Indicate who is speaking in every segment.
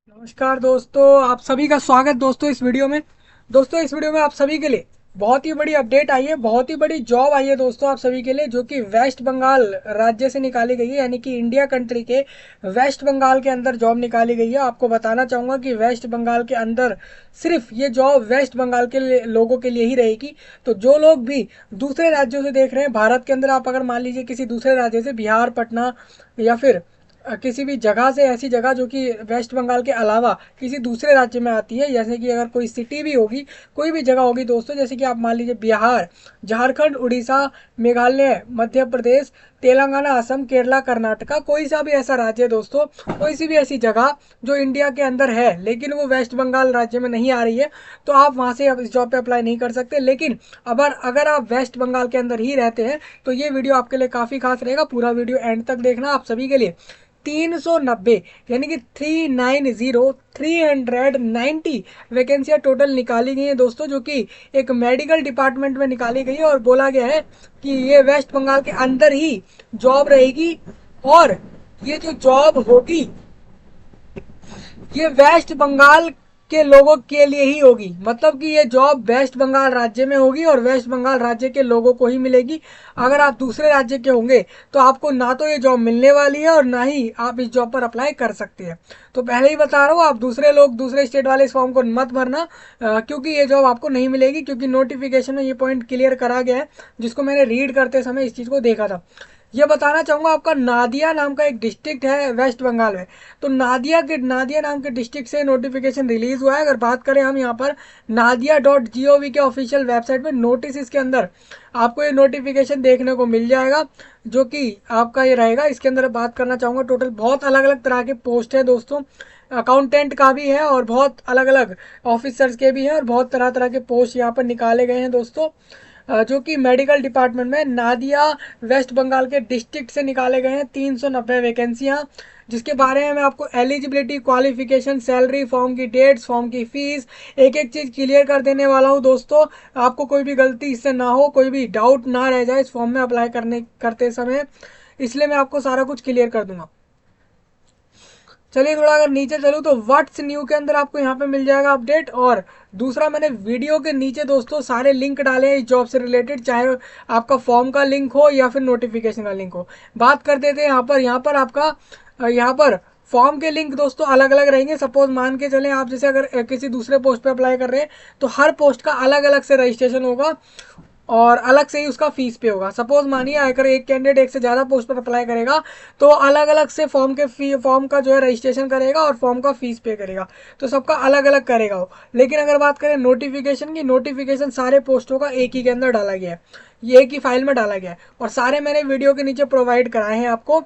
Speaker 1: नमस्कार दोस्तों, आप सभी का स्वागत दोस्तों इस वीडियो में। इस वीडियो में आप सभी के लिए बहुत ही बड़ी अपडेट आई है, बहुत ही बड़ी जॉब आई है दोस्तों आप सभी के लिए, जो कि वेस्ट बंगाल राज्य से निकाली गई है। यानी कि इंडिया कंट्री के वेस्ट बंगाल के अंदर जॉब निकाली गई है। आपको बताना चाहूँगा कि वेस्ट बंगाल के अंदर सिर्फ ये जॉब वेस्ट बंगाल के लोगों के लिए ही रहेगी। तो जो लोग भी दूसरे राज्यों से देख रहे हैं, भारत के अंदर आप अगर मान लीजिए किसी दूसरे राज्य से, बिहार, पटना या फिर किसी भी जगह से, ऐसी जगह जो कि वेस्ट बंगाल के अलावा किसी दूसरे राज्य में आती है, जैसे कि अगर कोई सिटी भी होगी, कोई भी जगह होगी दोस्तों, जैसे कि आप मान लीजिए बिहार, झारखंड, उड़ीसा, मेघालय, मध्य प्रदेश, तेलंगाना, असम, केरला, कर्नाटका, कोई सा भी ऐसा राज्य है दोस्तों, कोई सी भी ऐसी जगह जो इंडिया के अंदर है लेकिन वो वेस्ट बंगाल राज्य में नहीं आ रही है, तो आप वहाँ से अब इस जॉब पे अप्लाई नहीं कर सकते। लेकिन अगर आप वेस्ट बंगाल के अंदर ही रहते हैं तो ये वीडियो आपके लिए काफ़ी खास रहेगा। पूरा वीडियो एंड तक देखना। आप सभी के लिए 390 यानी कि 390 वैकेंसियां टोटल निकाली गई हैं दोस्तों, जो कि एक मेडिकल डिपार्टमेंट में निकाली गई है। और बोला गया है कि ये वेस्ट बंगाल के अंदर ही जॉब रहेगी, और ये जो जॉब होगी ये वेस्ट बंगाल के लोगों के लिए ही होगी। मतलब कि ये जॉब वेस्ट बंगाल राज्य में होगी और वेस्ट बंगाल राज्य के लोगों को ही मिलेगी। अगर आप दूसरे राज्य के होंगे तो आपको ना तो ये जॉब मिलने वाली है और ना ही आप इस जॉब पर अप्लाई कर सकते हैं। तो पहले ही बता रहा हूँ, आप दूसरे स्टेट वाले इस फॉर्म को मत भरना, क्योंकि ये जॉब आपको नहीं मिलेगी। क्योंकि नोटिफिकेशन में ये पॉइंट क्लियर करा गया है, जिसको मैंने रीड करते समय इस चीज़ को देखा था। ये बताना चाहूंगा, आपका नादिया नाम का एक डिस्ट्रिक्ट है वेस्ट बंगाल में। तो नादिया नाम के डिस्ट्रिक्ट से नोटिफिकेशन रिलीज हुआ है। अगर बात करें हम यहाँ पर nadia.gov के ऑफिशियल वेबसाइट में, नोटिस के अंदर आपको ये नोटिफिकेशन देखने को मिल जाएगा, जो कि आपका ये रहेगा। इसके अंदर बात करना चाहूंगा, टोटल बहुत अलग अलग तरह के पोस्ट है दोस्तों। अकाउंटेंट का भी है और बहुत अलग अलग ऑफिसर्स के भी हैं, और बहुत तरह तरह के पोस्ट यहाँ पर निकाले गए हैं दोस्तों, जो कि मेडिकल डिपार्टमेंट में नादिया वेस्ट बंगाल के डिस्ट्रिक्ट से निकाले गए हैं। 390 वैकेंसियां, जिसके बारे में मैं आपको एलिजिबिलिटी, क्वालिफिकेशन, सैलरी, फॉर्म की डेट्स, फॉर्म की फीस, एक एक चीज़ क्लियर कर देने वाला हूं दोस्तों। आपको कोई भी गलती इससे ना हो, कोई भी डाउट ना रह जाए इस फॉर्म में अप्लाई करते समय, इसलिए मैं आपको सारा कुछ क्लियर कर दूंगा। चलिए थोड़ा अगर नीचे चलूँ तो व्हाट्स न्यू के अंदर आपको यहाँ पे मिल जाएगा अपडेट। और दूसरा, मैंने वीडियो के नीचे दोस्तों सारे लिंक डाले हैं इस जॉब से रिलेटेड, चाहे आपका फॉर्म का लिंक हो या फिर नोटिफिकेशन का लिंक हो। बात करते थे यहाँ पर आपका यहाँ पर फॉर्म के लिंक दोस्तों अलग अलग रहेंगे। सपोज मान के चलें, आप जैसे अगर किसी दूसरे पोस्ट पे अप्लाई कर रहे हैं तो हर पोस्ट का अलग अलग से रजिस्ट्रेशन होगा और अलग से ही उसका फीस पे होगा। सपोज मानिए अगर एक कैंडिडेट एक से ज़्यादा पोस्ट पर अप्लाई करेगा तो अलग अलग से फॉर्म का जो है रजिस्ट्रेशन करेगा और फॉर्म का फीस पे करेगा, तो सबका अलग अलग करेगा वो। लेकिन अगर बात करें नोटिफिकेशन की, नोटिफिकेशन सारे पोस्टों का एक ही के अंदर डाला गया है, ये एक ही फाइल में डाला गया है, और सारे मैंने वीडियो के नीचे प्रोवाइड कराए हैं आपको,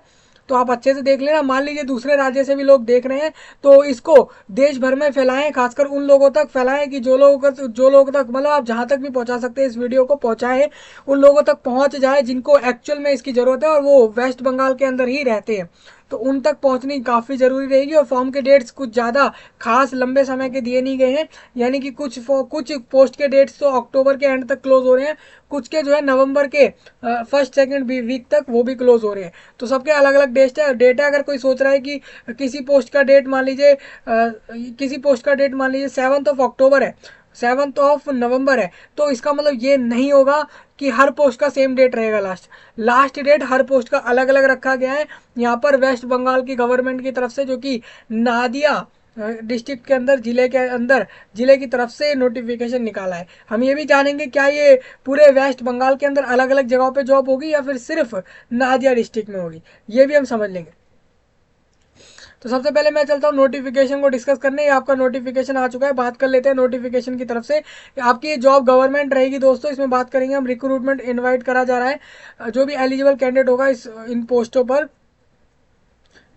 Speaker 1: तो आप अच्छे से देख लेना। मान लीजिए दूसरे राज्य से भी लोग देख रहे हैं तो इसको देश भर में फैलाएं, खासकर उन लोगों तक फैलाएं कि जो लोग तक, मतलब आप जहां तक भी पहुंचा सकते हैं इस वीडियो को पहुंचाएं, उन लोगों तक पहुंच जाए जिनको एक्चुअल में इसकी जरूरत है और वो वेस्ट बंगाल के अंदर ही रहते हैं। तो उन तक पहुंचनी काफ़ी ज़रूरी रहेगी। और फॉर्म के डेट्स कुछ ज़्यादा खास लंबे समय के दिए नहीं गए हैं, यानी कि कुछ पोस्ट के डेट्स तो अक्टूबर के एंड तक क्लोज हो रहे हैं, कुछ के जो है नवंबर के फर्स्ट सेकंड वीक तक वो भी क्लोज हो रहे हैं। तो सबके अलग अलग डेट है। अगर कोई सोच रहा है कि किसी पोस्ट का डेट मान लीजिए किसी पोस्ट का डेट मान लीजिए 7 ऑफ अक्टूबर है, 7 ऑफ नवंबर है, तो इसका मतलब ये नहीं होगा कि हर पोस्ट का सेम डेट रहेगा। लास्ट डेट हर पोस्ट का अलग अलग रखा गया है। यहाँ पर वेस्ट बंगाल की गवर्नमेंट की तरफ से, जो कि नादिया डिस्ट्रिक्ट के अंदर, जिले की तरफ से नोटिफिकेशन निकाला है। हम ये भी जानेंगे क्या ये पूरे वेस्ट बंगाल के अंदर अलग अलग जगहों पे जॉब होगी या फिर सिर्फ नादिया डिस्ट्रिक्ट में होगी, ये भी हम समझ लेंगे। तो सबसे पहले मैं चलता हूँ नोटिफिकेशन को डिस्कस करने। ये आपका नोटिफिकेशन आ चुका है, बात कर लेते हैं नोटिफिकेशन की तरफ से। आपकी ये जॉब गवर्नमेंट रहेगी दोस्तों, इसमें बात करेंगे हम। रिक्रूटमेंट इनवाइट करा जा रहा है, जो भी एलिजिबल कैंडिडेट होगा इन पोस्टों पर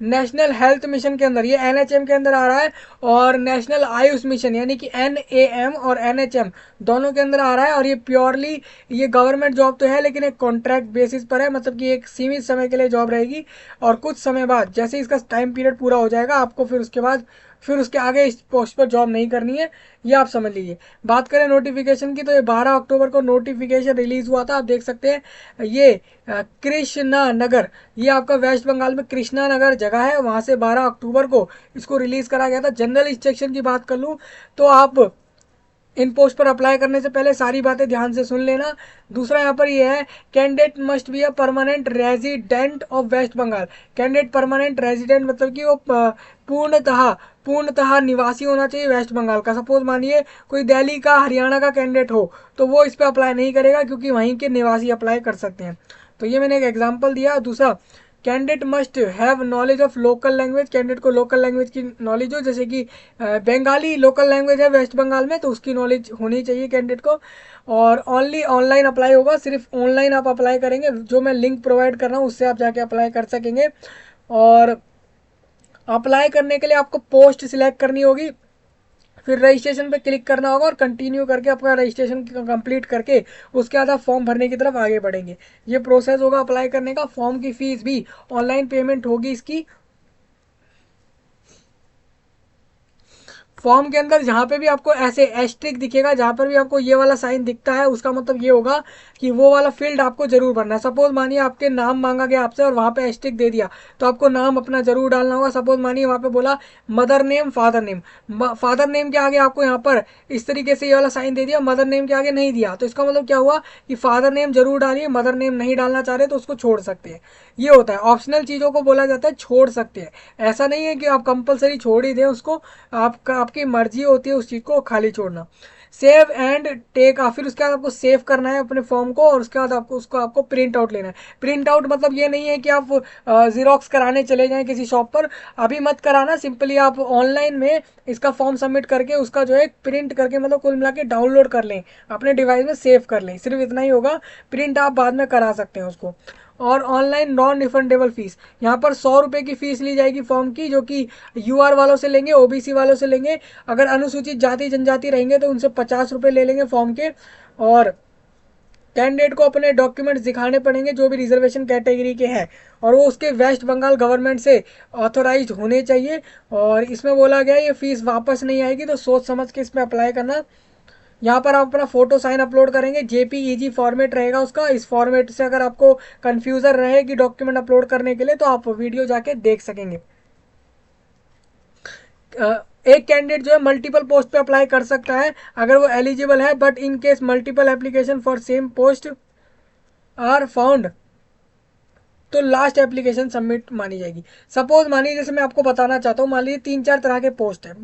Speaker 1: नेशनल हेल्थ मिशन के अंदर, ये एनएचएम के अंदर आ रहा है, और नेशनल आयुष मिशन यानी कि एनएएम और एनएचएम दोनों के अंदर आ रहा है। और ये प्योरली ये गवर्नमेंट जॉब तो है, लेकिन एक कॉन्ट्रैक्ट बेसिस पर है, मतलब कि एक सीमित समय के लिए जॉब रहेगी। और कुछ समय बाद जैसे इसका टाइम पीरियड पूरा हो जाएगा, आपको फिर उसके बाद फिर उसके आगे इस पोस्ट पर जॉब नहीं करनी है, ये आप समझ लीजिए। बात करें नोटिफिकेशन की, तो ये 12 अक्टूबर को नोटिफिकेशन रिलीज हुआ था, आप देख सकते हैं। ये कृष्णा नगर, ये आपका वेस्ट बंगाल में कृष्णा नगर जगह है, वहाँ से 12 अक्टूबर को इसको रिलीज करा गया था। जनरल इंस्ट्रक्शन की बात कर लूँ तो आप इन पोस्ट पर अप्लाई करने से पहले सारी बातें ध्यान से सुन लेना। दूसरा यहाँ पर ये है, candidate must be a permanent resident of West Bengal. Candidate permanent resident मतलब कि वो पूर्णतः पूर्णतः निवासी होना चाहिए वेस्ट बंगाल का। सपोज मानिए कोई दिल्ली का, हरियाणा का कैंडिडेट हो तो वो इस पर अप्लाई नहीं करेगा, क्योंकि वहीं के निवासी अप्लाई कर सकते हैं। तो ये मैंने एक एग्जाम्पल दिया। दूसरा, candidate must have knowledge of local language. Candidate को लोकल लैंग्वेज की नॉलेज हो, जैसे कि बंगाली लोकल लैंग्वेज है वेस्ट बंगाल में, तो उसकी नॉलेज होनी चाहिए कैंडिडेट को। और ओनली ऑनलाइन अप्लाई होगा, सिर्फ ऑनलाइन आप अप्लाई करेंगे, जो मैं लिंक प्रोवाइड कर रहा हूँ उससे आप जाके अप्लाई कर सकेंगे। और अप्लाई करने के लिए आपको पोस्ट सिलेक्ट करनी होगी, फिर रजिस्ट्रेशन पे क्लिक करना होगा और कंटिन्यू करके अपना रजिस्ट्रेशन कंप्लीट करके उसके बाद आप फॉर्म भरने की तरफ आगे बढ़ेंगे। ये प्रोसेस होगा अप्लाई करने का। फॉर्म की फीस भी ऑनलाइन पेमेंट होगी इसकी। फॉर्म के अंदर जहाँ पे भी आपको ऐसे एस्ट्रिक दिखेगा, जहाँ पर भी आपको ये वाला साइन दिखता है, उसका मतलब ये होगा कि वो वाला फील्ड आपको जरूर भरना है। सपोज मानिए आपके नाम मांगा गया आपसे और वहाँ पे एस्ट्रिक दे दिया, तो आपको नाम अपना जरूर डालना होगा। सपोज मानिए वहाँ पे बोला mother name father name, father name के आगे आपको यहाँ पर इस तरीके से ये वाला साइन दे दिया, मदर नेम के आगे नहीं दिया, तो इसका मतलब क्या हुआ कि फादर नेम जरूर डालिए, मदर नेम नहीं डालना चाह रहे तो उसको छोड़ सकते हैं। ये होता है, ऑप्शनल चीज़ों को बोला जाता है छोड़ सकते हैं। ऐसा नहीं है कि आप कंपलसरी छोड़ ही दें उसको, आपका आपकी मर्जी होती है उस चीज़ को खाली छोड़ना। सेव एंड टेक, फिर उसके बाद आपको सेव करना है अपने फॉर्म को, और उसके बाद आपको उसको आपको प्रिंट आउट लेना है। प्रिंट आउट मतलब ये नहीं है कि आप जीरोक्स कराने चले जाएं किसी शॉप पर, अभी मत कराना। सिंपली आप ऑनलाइन में इसका फॉर्म सबमिट करके उसका जो है प्रिंट करके, मतलब कुल मिला के डाउनलोड कर लें, अपने डिवाइस में सेव कर लें, सिर्फ इतना ही होगा। प्रिंट आप बाद में करा सकते हैं उसको। और ऑनलाइन नॉन रिफंडेबल फीस, यहाँ पर 100 रुपये की फीस ली जाएगी फॉर्म की, जो कि यूआर वालों से लेंगे, ओबीसी वालों से लेंगे। अगर अनुसूचित जाति जनजाति रहेंगे तो उनसे 50 रुपये ले लेंगे फॉर्म के। और कैंडिडेट को अपने डॉक्यूमेंट्स दिखाने पड़ेंगे जो भी रिजर्वेशन कैटेगरी के हैं, और वो उसके वेस्ट बंगाल गवर्नमेंट से ऑथोराइज होने चाहिए। और इसमें बोला गया है ये फीस वापस नहीं आएगी, तो सोच समझ के इसमें अप्लाई करना। यहाँ पर आप अपना फोटो साइन अपलोड करेंगे, जेपीईजी फॉर्मेट रहेगा उसका। इस फॉर्मेट से अगर आपको कन्फ्यूजन रहे कि डॉक्यूमेंट अपलोड करने के लिए, तो आप वीडियो जाके देख सकेंगे। एक कैंडिडेट जो है मल्टीपल पोस्ट पे अप्लाई कर सकता है अगर वो एलिजिबल है, but in case multiple application for same post are found, तो लास्ट एप्लीकेशन सबमिट मानी जाएगी। सपोज मानिए, जैसे मैं आपको बताना चाहता हूँ, मान लीजिए 3-4 तरह के पोस्ट हैं,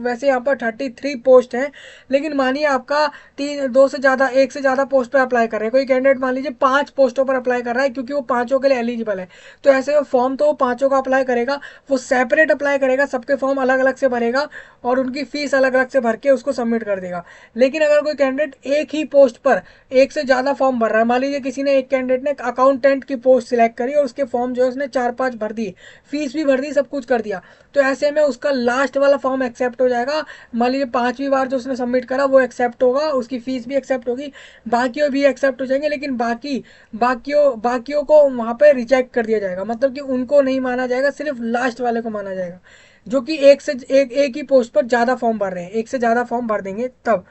Speaker 1: वैसे यहाँ पर 33 पोस्ट हैं, लेकिन मानिए आपका एक से ज़्यादा पोस्ट पर अप्लाई कर रहे हैं। कोई कैंडिडेट मान लीजिए 5 पोस्टों पर अप्लाई कर रहा है, क्योंकि वो पाँचों के लिए एलिजिबल है, तो ऐसे में फॉर्म तो वो पाँचों का अप्लाई करेगा, वो सेपरेट अप्लाई करेगा, सबके फॉर्म अलग अलग से भरेगा और उनकी फीस अलग अलग से भर के उसको सबमिट कर देगा। लेकिन अगर कोई कैंडिडेट एक ही पोस्ट पर एक से ज़्यादा फॉर्म भर रहा है, मान लीजिए किसी ने, एक कैंडिडेट ने अकाउंटेंट की पोस्ट सिलेक्ट करी और उसके फॉर्म जो है उसने 4-5 भर दिए, फीस भी भर दी, सब कुछ कर दिया, तो ऐसे में उसका लास्ट वाला फॉर्म एक्सेप्ट हो जाएगा। मान लीजिए 5वीं बार जो उसने सबमिट करा वो एक्सेप्ट होगा, उसकी फीस भी एक्सेप्ट होगी, बाकियों भी एक्सेप्ट हो जाएंगे, लेकिन बाकियों को वहाँ पे रिजेक्ट कर दिया जाएगा, मतलब कि उनको नहीं माना जाएगा, सिर्फ लास्ट वाले को माना जाएगा, जो कि एक ही पोस्ट पर ज़्यादा फॉर्म भर रहे हैं, एक से ज़्यादा फॉर्म भर देंगे तब।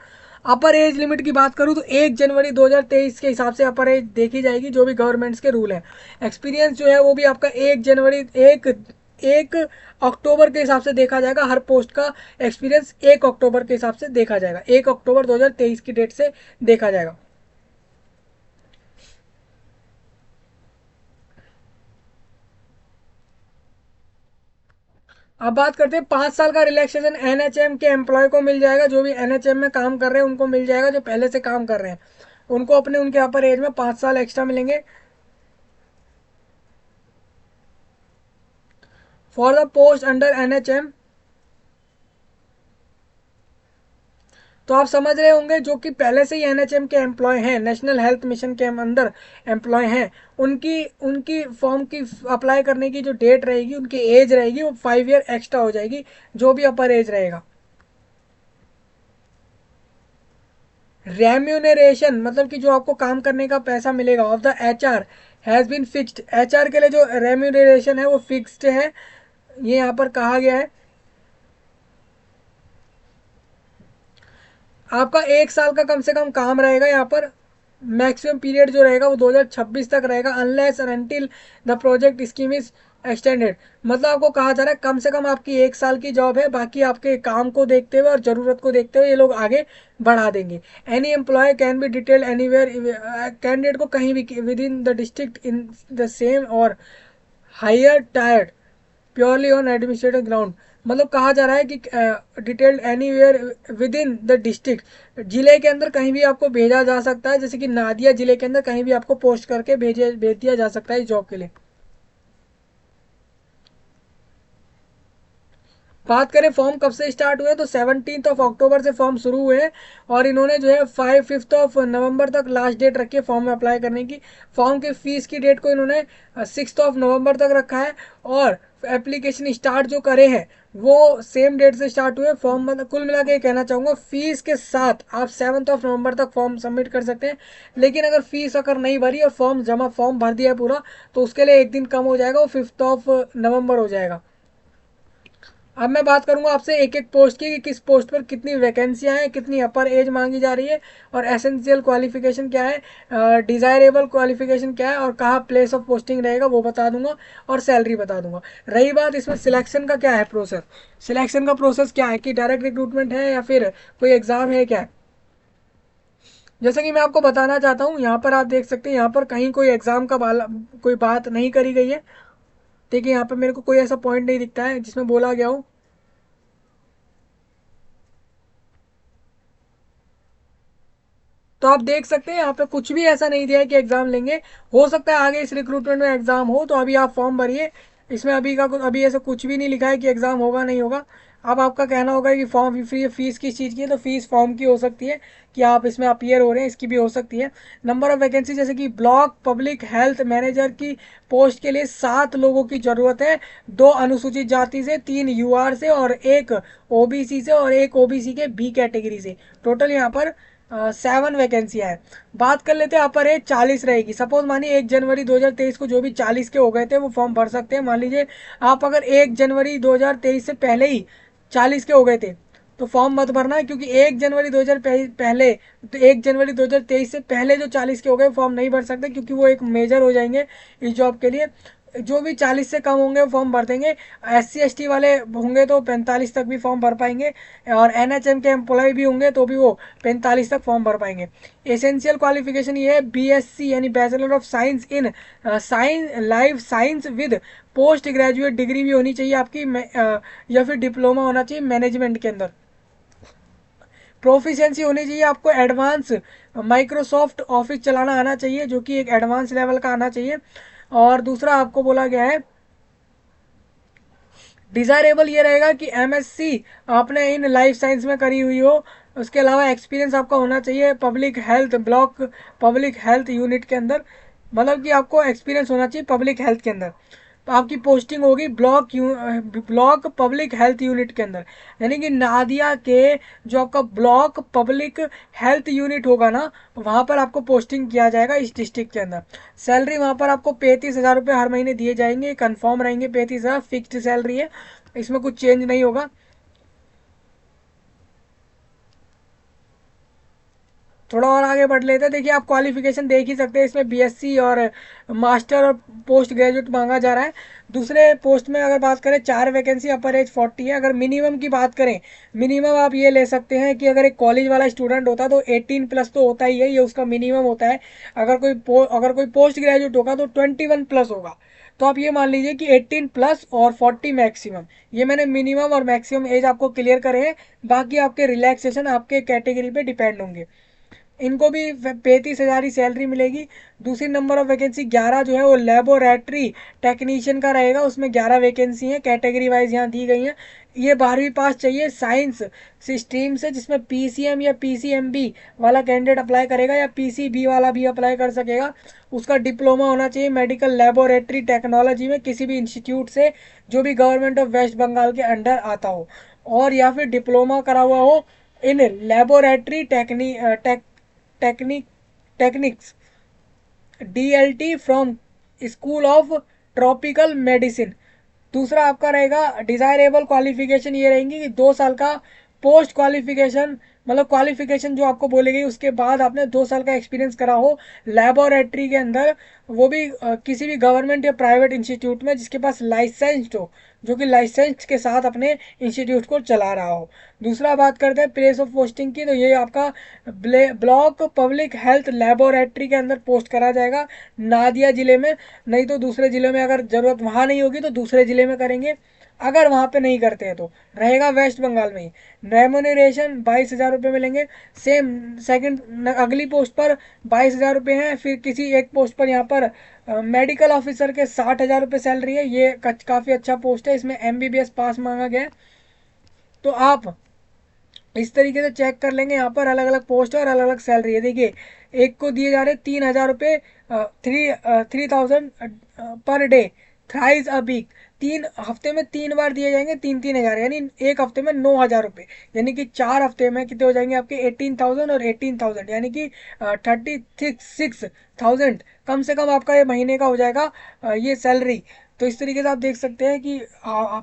Speaker 1: अपर एज लिमिट की बात करूँ तो 1 जनवरी 2023 के हिसाब से अपर एज देखी जाएगी, जो भी गवर्नमेंट्स के रूल हैं। एक्सपीरियंस जो है वो भी आपका 1 अक्टूबर के हिसाब से देखा जाएगा, हर पोस्ट का एक्सपीरियंस 1 अक्टूबर के हिसाब से देखा जाएगा, 1 अक्टूबर 2023 की डेट से देखा जाएगा। अब बात करते हैं 5 साल का रिलैक्सेशन एनएचएम के एम्प्लॉय को मिल जाएगा, जो भी एनएचएम में काम कर रहे हैं उनको मिल जाएगा, जो पहले से काम कर रहे हैं उनको अपने उनके अपर एज में 5 साल एक्स्ट्रा मिलेंगे। For the post under NHM, तो आप समझ रहे होंगे जो कि पहले से ही एनएचएम के एम्प्लॉय हैं, नेशनल हेल्थ मिशन के अंदर एम्प्लॉय हैं, उनकी उनकी फॉर्म की अप्लाई करने की जो डेट रहेगी, उनकी एज रहेगी वो 5 ईयर एक्स्ट्रा हो जाएगी, जो भी अपर एज रहेगा। रेम्यूनरेशन मतलब कि जो आपको काम करने का पैसा मिलेगा of the HR has been fixed, HR के लिए जो रेम्यूनरेशन है वो फिक्स्ड है, ये यहाँ पर कहा गया है। आपका 1 साल का कम से कम काम रहेगा यहाँ पर। मैक्सिमम पीरियड जो रहेगा वो 2026 तक रहेगा, अनलेस और until the project scheme is extended. मतलब आपको कहा जा रहा है कम से कम आपकी 1 साल की जॉब है, बाकी आपके काम को देखते हुए और ज़रूरत को देखते हुए ये लोग आगे बढ़ा देंगे। Any employ can be detailed anywhere, candidate को कहीं भी within the district in the same और higher tiered purely on administrative ground. मतलब कहा जा रहा है कि detailed anywhere within the district, जिले के अंदर कहीं भी आपको भेजा जा सकता है, जैसे कि नादिया जिले के अंदर कहीं भी आपको पोस्ट करके भेज दिया जा सकता है इस जॉब के लिए। बात करें फॉर्म कब से स्टार्ट हुए तो 17 अक्टूबर से फॉर्म शुरू हुए हैं, और इन्होंने जो है 5 तक लास्ट डेट रखी है फॉर्म में अप्लाई करने की। फॉर्म के फीस की डेट को इन्होंने 6 नवंबर तक रखा है, और एप्लीकेशन स्टार्ट जो करे हैं वो सेम डेट से स्टार्ट हुए फॉर्म। मतलब कुल मिला के कहना चाहूँगा फीस के साथ आप 7 नवंबर तक फॉर्म सबमिट कर सकते हैं। लेकिन अगर फीस अगर नहीं भरी और फॉर्म भर दिया है पूरा, तो उसके लिए एक दिन कम हो जाएगा, वो 5 नवंबर हो जाएगा। अब मैं बात करूंगा आपसे एक एक पोस्ट की कि किस पोस्ट पर कितनी वैकेंसियां हैं, कितनी अपर एज मांगी जा रही है, और एसेंशियल क्वालिफिकेशन क्या है, डिजायरेबल क्वालिफिकेशन क्या है, और कहाँ प्लेस ऑफ पोस्टिंग रहेगा वो बता दूंगा, और सैलरी बता दूंगा। रही बात इसमें सिलेक्शन का क्या है प्रोसेस, सिलेक्शन का प्रोसेस क्या है कि डायरेक्ट रिक्रूटमेंट है या फिर कोई एग्जाम है क्या है। जैसे कि मैं आपको बताना चाहता हूँ, यहाँ पर आप देख सकते हैं यहाँ पर कहीं कोई एग्जाम का कोई बात नहीं करी गई है। देखिए यहाँ पर मेरे को कोई ऐसा पॉइंट नहीं दिखता है जिसमें बोला गया हो। तो आप देख सकते हैं यहाँ पे कुछ भी ऐसा नहीं दिया है कि एग्जाम लेंगे। हो सकता है आगे इस रिक्रूटमेंट में एग्जाम हो, तो अभी आप फॉर्म भरिए। इसमें अभी ऐसा कुछ भी नहीं लिखा है कि एग्जाम होगा नहीं होगा। अब आपका कहना होगा कि फॉर्म फ्री फीस किस चीज़ की है, तो फीस फॉर्म की हो सकती है कि आप इसमें अपीयर हो रहे हैं, इसकी भी हो सकती है। नंबर ऑफ वैकेंसी जैसे कि ब्लॉक पब्लिक हेल्थ मैनेजर की पोस्ट के लिए 7 लोगों की ज़रूरत है। 2 अनुसूचित जाति से, 3 UR से, और 1 OBC से, और 1 OBC के B कैटेगरी से। टोटल यहाँ पर 7 वैकेंसियाँ हैं। बात कर लेते हैं अपर एज 40 रहेगी। सपोज मानिए 1 जनवरी 2023 को जो भी 40 के हो गए थे वो फॉर्म भर सकते हैं। मान लीजिए आप अगर 1 जनवरी 2023 से पहले ही 40 के हो गए थे तो फॉर्म मत भरना है, क्योंकि 1 जनवरी 2000 पहले, तो 1 जनवरी 2023 से पहले जो 40 के हो गए फॉर्म नहीं भर सकते, क्योंकि वो एक मेजर हो जाएंगे इस जॉब के लिए। जो भी 40 से कम होंगे वो फॉर्म भर देंगे। SC ST वाले होंगे तो 45 तक भी फॉर्म भर पाएंगे, और NHM के एम्प्लॉय भी होंगे तो भी वो 45 तक फॉर्म भर पाएंगे। एसेंशियल क्वालिफिकेशन ये है BSc यानी bachelor of science in science life science with post graduate degree भी होनी चाहिए आपकी, या फिर डिप्लोमा होना चाहिए मैनेजमेंट के अंदर। प्रोफिशिएंसी होनी चाहिए आपको एडवांस माइक्रोसॉफ्ट ऑफिस चलाना आना चाहिए, जो कि एक एडवांस लेवल का आना चाहिए। और दूसरा आपको बोला गया है डिज़ायरेबल ये रहेगा कि MSc आपने इन लाइफ साइंस में करी हुई हो। उसके अलावा एक्सपीरियंस आपका होना चाहिए public health block public health unit के अंदर, मतलब कि आपको एक्सपीरियंस होना चाहिए पब्लिक हेल्थ के अंदर। तो आपकी पोस्टिंग होगी ब्लॉक पब्लिक हेल्थ यूनिट के अंदर, यानी कि नादिया के जो आपका ब्लॉक पब्लिक हेल्थ यूनिट होगा ना, वहाँ पर आपको पोस्टिंग किया जाएगा इस डिस्ट्रिक्ट के अंदर। सैलरी वहाँ पर आपको 35,000 रुपये हर महीने दिए जाएंगे, कन्फर्म रहेंगे 35,000, फिक्स्ड सैलरी है, इसमें कुछ चेंज नहीं होगा। थोड़ा और आगे बढ़ लेते हैं। देखिए आप क्वालिफिकेशन देख ही सकते हैं, इसमें BSc और मास्टर और पोस्ट ग्रेजुएट मांगा जा रहा है। दूसरे पोस्ट में अगर बात करें 4 वैकेंसी, अपर एज 40 है। अगर मिनिमम की बात करें, मिनिमम आप ये ले सकते हैं कि अगर एक कॉलेज वाला स्टूडेंट होता तो 18+ तो होता ही है, ये उसका मिनिमम होता है। अगर कोई पोस्ट ग्रेजुएट होगा तो 21+ होगा। तो आप ये मान लीजिए कि 18+ और 40 मैक्सिमम, ये मैंने मिनिमम और मैक्सिमम एज आपको क्लियर करे हैं। बाकी आपके रिलैक्सेशन आपके कैटेगरी पे डिपेंड होंगे। इनको भी 35,000 ही सैलरी मिलेगी। दूसरी नंबर ऑफ वैकेंसी 11 जो है वो लेबोरेटरी टेक्नीशियन का रहेगा, उसमें 11 वैकेंसी हैं, कैटेगरी वाइज यहाँ दी गई हैं। ये 12वीं पास चाहिए साइंस स्ट्रीम से, जिसमें PCM या PCMB वाला कैंडिडेट अप्लाई करेगा, या PCB वाला भी अप्लाई कर सकेगा। उसका डिप्लोमा होना चाहिए मेडिकल लेबोरेटरी टेक्नोलॉजी में किसी भी इंस्टीट्यूट से जो भी गवर्नमेंट ऑफ वेस्ट बंगाल के अंडर आता हो, और या फिर डिप्लोमा करा हुआ हो in laboratory technique techniques DLT from school of tropical medicine. दूसरा आपका रहेगा डिजायरेबल क्वालिफिकेशन, ये रहेंगी कि 2 साल का पोस्ट क्वालिफिकेशन मतलब क्वालिफिकेशन जो आपको बोली गई उसके बाद आपने 2 साल का एक्सपीरियंस करा हो लेबोरेटरी के अंदर, वो भी किसी भी गवर्नमेंट या प्राइवेट इंस्टीट्यूट में जिसके पास लाइसेंस्ड हो, जो कि लाइसेंस के साथ अपने इंस्टीट्यूट को चला रहा हो। दूसरा बात करते हैं प्लेस ऑफ पोस्टिंग की, तो ये आपका ब्लॉक पब्लिक हेल्थ लेबोरेटरी के अंदर पोस्ट करा जाएगा नादिया जिले में। नहीं तो दूसरे जिले में अगर जरूरत वहाँ नहीं होगी तो दूसरे जिले में करेंगे, अगर वहाँ पे नहीं करते हैं तो रहेगा वेस्ट बंगाल में ही। रेमोनरेशन 22,000 रुपये मिलेंगे। सेम सेकंड अगली पोस्ट पर 22,000 रुपये हैं। फिर किसी एक पोस्ट पर यहाँ पर मेडिकल ऑफिसर के 60,000 रुपये सैलरी है। ये काफ़ी अच्छा पोस्ट है, इसमें MBBS पास मांगा गया है। तो आप इस तरीके से चेक कर लेंगे, यहाँ पर अलग अलग पोस्ट है और अलग अलग सैलरी है। देखिए एक को दिए जा रहे 3,000 रुपये, 3,000 per day, thrice a week. 3 हफ्ते में 3 बार दिए जाएंगे 3-3 हज़ार, यानी एक हफ्ते में 9,000 रुपये, यानी कि 4 हफ्ते में कितने हो जाएंगे आपके 18,000 और 18,000, यानी कि 36,000 कम से कम आपका ये महीने का हो जाएगा ये सैलरी। तो इस तरीके से आप देख सकते हैं कि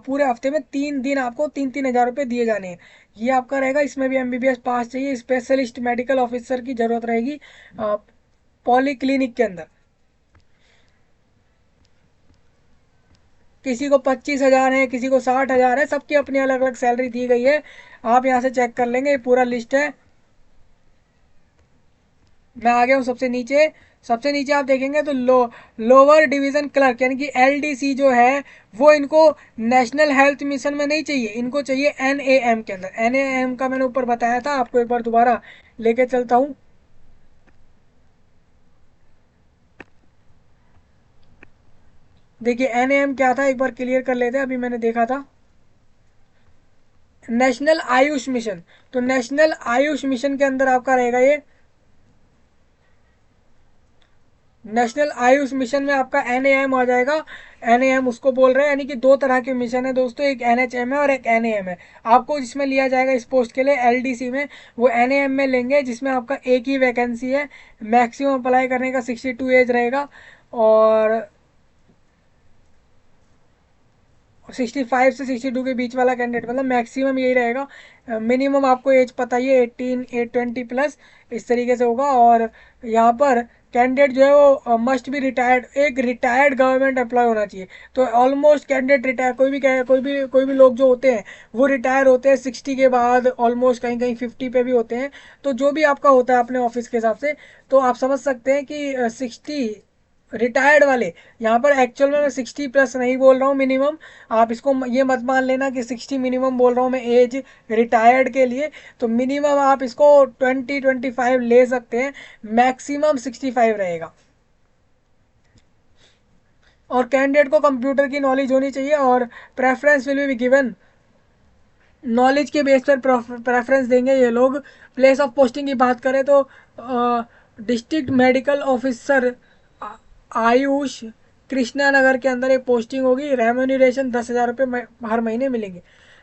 Speaker 1: पूरे हफ्ते में 3 दिन आपको 3-3 हज़ार रुपये दिए जाने हैं। ये आपका रहेगा। इसमें भी MBBS पास चाहिए। स्पेशलिस्ट मेडिकल ऑफिसर की जरूरत रहेगी पॉली क्लिनिक के अंदर। किसी को 25,000 है, किसी को 60,000 है, सबकी अपनी अलग अलग सैलरी दी गई है। आप यहाँ से चेक कर लेंगे, ये पूरा लिस्ट है। मैं आ गया हूँ सबसे नीचे। सबसे नीचे आप देखेंगे तो लोअर डिवीजन क्लर्क यानी कि LDC जो है, वो इनको नेशनल हेल्थ मिशन में नहीं चाहिए, इनको चाहिए NAM के अंदर। NAM का मैंने ऊपर बताया था आपको, एक बार दोबारा लेके चलता हूँ। देखिए NAM क्या था एक बार क्लियर कर लेते हैं, अभी मैंने देखा था नेशनल आयुष मिशन। तो नेशनल आयुष मिशन के अंदर आपका रहेगा ये नेशनल आयुष मिशन में आपका NAM आ जाएगा। NAM उसको बोल रहे हैं, यानी कि 2 तरह के मिशन है दोस्तों, एक NHM है और एक NAM है। आपको जिसमें लिया जाएगा इस पोस्ट के लिए LDC में, वो NAM में लेंगे, जिसमें आपका एक ही वैकेंसी है। मैक्सिमम अप्लाई करने का 62 एज रहेगा और 65 से 62 के बीच वाला कैंडिडेट, मतलब मैक्सिमम यही रहेगा। मिनिमम आपको एज पता ही है 18 8 20 प्लस, इस तरीके से होगा। और यहाँ पर कैंडिडेट जो है वो मस्ट बी रिटायर्ड, एक रिटायर्ड गवर्नमेंट एम्प्लॉय होना चाहिए। तो ऑलमोस्ट कैंडिडेट रिटायर, कोई भी लोग जो होते हैं वो रिटायर होते हैं 60 के बाद, ऑलमोस्ट कहीं कहीं 50 पे भी होते हैं। तो जो भी आपका होता है अपने ऑफिस के हिसाब से, तो आप समझ सकते हैं कि 60 रिटायर्ड वाले, यहाँ पर एक्चुअल में मैं 60 प्लस नहीं बोल रहा हूँ मिनिमम। आप इसको ये मत मान लेना कि 60 मिनिमम बोल रहा हूँ मैं एज रिटायर्ड के लिए। तो मिनिमम आप इसको 20-25 ले सकते हैं, मैक्सिमम 65 रहेगा। और कैंडिडेट को कंप्यूटर की नॉलेज होनी चाहिए और preference will be given, knowledge के बेस पर प्रेफरेंस देंगे ये लोग। प्लेस ऑफ पोस्टिंग की बात करें तो district medical officer AYUSH Krishna Nagar के अंदर एक पोस्टिंग होगी। रेम्यूनरेशन 10,000 रुपये हर महीने मिलेंगे।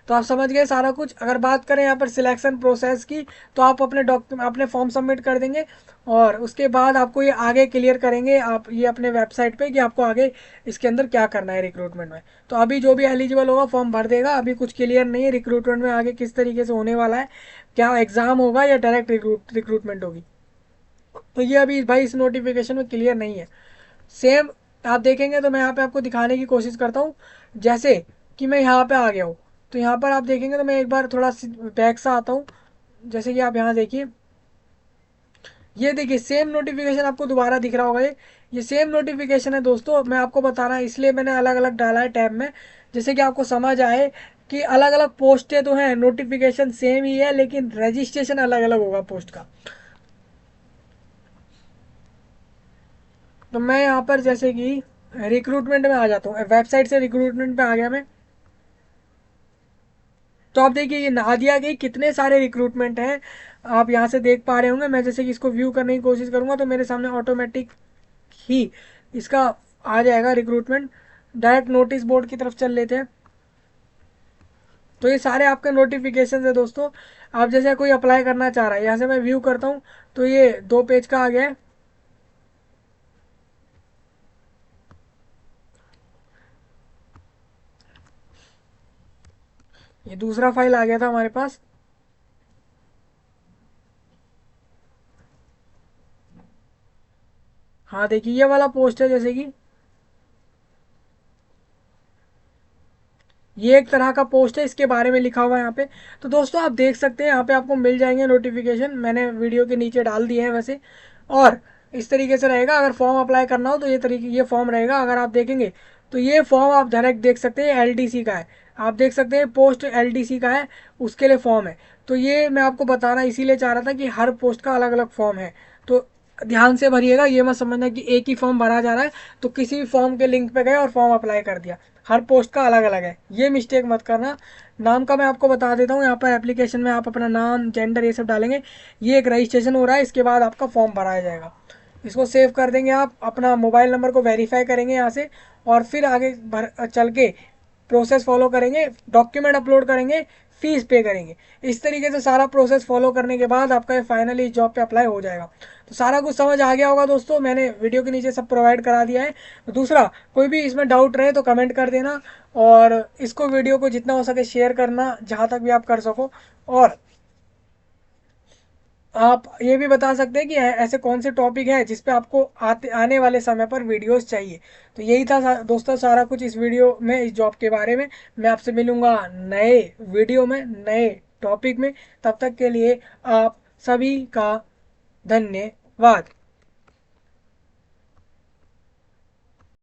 Speaker 1: तो आप समझ गए सारा कुछ। अगर बात करें यहाँ पर सिलेक्शन प्रोसेस की, तो आप अपने फॉर्म सबमिट कर देंगे और उसके बाद आपको ये आगे क्लियर करेंगे आप ये अपने वेबसाइट पे कि आपको आगे इसके अंदर क्या करना है रिक्रूटमेंट में। तो अभी जो भी एलिजिबल होगा फॉर्म भर देगा। अभी कुछ क्लियर नहीं है रिक्रूटमेंट में आगे किस तरीके से होने वाला है, क्या एग्जाम होगा या डायरेक्ट रिक्रूटमेंट होगी। तो ये अभी भाई इस नोटिफिकेशन में क्लियर नहीं है। सेम आप देखेंगे तो मैं यहाँ पे आपको दिखाने की कोशिश करता हूँ। जैसे कि मैं यहाँ पे आ गया हूँ, तो यहाँ पर आप देखेंगे तो मैं एक बार थोड़ा बैक सा आता हूँ। जैसे कि आप यहाँ देखिए, ये देखिए सेम नोटिफिकेशन आपको दोबारा दिख रहा होगा। ये सेम नोटिफिकेशन है दोस्तों। मैं आपको बता रहा इसलिए मैंने अलग अलग डाला है टैब में, जैसे कि आपको समझ आए कि अलग अलग पोस्टें तो हैं, नोटिफिकेशन सेम ही है लेकिन रजिस्ट्रेशन अलग अलग होगा पोस्ट का। तो मैं यहाँ पर जैसे कि रिक्रूटमेंट में आ जाता हूँ, वेबसाइट से रिक्रूटमेंट पे आ गया मैं। तो आप देखिए ये नादिया के कितने सारे रिक्रूटमेंट हैं, आप यहाँ से देख पा रहे होंगे। मैं जैसे कि इसको व्यू करने की कोशिश करूंगा तो मेरे सामने ऑटोमेटिक ही इसका आ जाएगा रिक्रूटमेंट। डायरेक्ट नोटिस बोर्ड की तरफ चल लेते हैं। तो ये सारे आपके नोटिफिकेशन है दोस्तों। आप जैसे कोई अप्लाई करना चाह रहा है, यहाँ से मैं व्यू करता हूँ तो ये 2 पेज का आ गया है। ये दूसरा फाइल आ गया था हमारे पास। हाँ देखिए ये वाला पोस्ट है, जैसे कि ये एक तरह का पोस्ट है, इसके बारे में लिखा हुआ है यहाँ पे। तो दोस्तों आप देख सकते हैं यहाँ पे आपको मिल जाएंगे नोटिफिकेशन, मैंने वीडियो के नीचे डाल दिए हैं वैसे। और इस तरीके से रहेगा, अगर फॉर्म अप्लाई करना हो तो ये फॉर्म रहेगा। अगर आप देखेंगे तो ये फॉर्म आप डायरेक्ट देख सकते हैं एलडीसी का है, आप देख सकते हैं पोस्ट एलडीसी का है, उसके लिए फॉर्म है। तो ये मैं आपको बताना इसीलिए चाह रहा था कि हर पोस्ट का अलग अलग फॉर्म है, तो ध्यान से भरिएगा। ये मत समझना कि एक ही फॉर्म भरा जा रहा है तो किसी भी फॉर्म के लिंक पे गए और फॉर्म अप्लाई कर दिया, हर पोस्ट का अलग अलग है, ये मिस्टेक मत करना। नाम का मैं आपको बता देता हूँ, यहाँ पर एप्लीकेशन में आप अपना नाम जेंडर ये सब डालेंगे, ये एक रजिस्ट्रेशन हो रहा है, इसके बाद आपका फॉर्म भराया जाएगा। इसको सेव कर देंगे, आप अपना मोबाइल नंबर को वेरीफाई करेंगे यहाँ से, और फिर आगे भर चल के प्रोसेस फॉलो करेंगे, डॉक्यूमेंट अपलोड करेंगे, फीस पे करेंगे। इस तरीके से सारा प्रोसेस फॉलो करने के बाद आपका फाइनली जॉब पे अप्लाई हो जाएगा। तो सारा कुछ समझ आ गया होगा दोस्तों, मैंने वीडियो के नीचे सब प्रोवाइड करा दिया है। दूसरा कोई भी इसमें डाउट रहे तो कमेंट कर देना, और इसको वीडियो को जितना हो सके शेयर करना जहाँ तक भी आप कर सको। और आप ये भी बता सकते हैं कि ऐसे कौन से टॉपिक हैं जिस पे आपको आने वाले समय पर वीडियोस चाहिए। तो यही था दोस्तों सारा कुछ इस वीडियो में, इस जॉब के बारे में। मैं आपसे मिलूंगा नए वीडियो में, नए टॉपिक में। तब तक के लिए आप सभी का धन्यवाद।